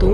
2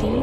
3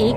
1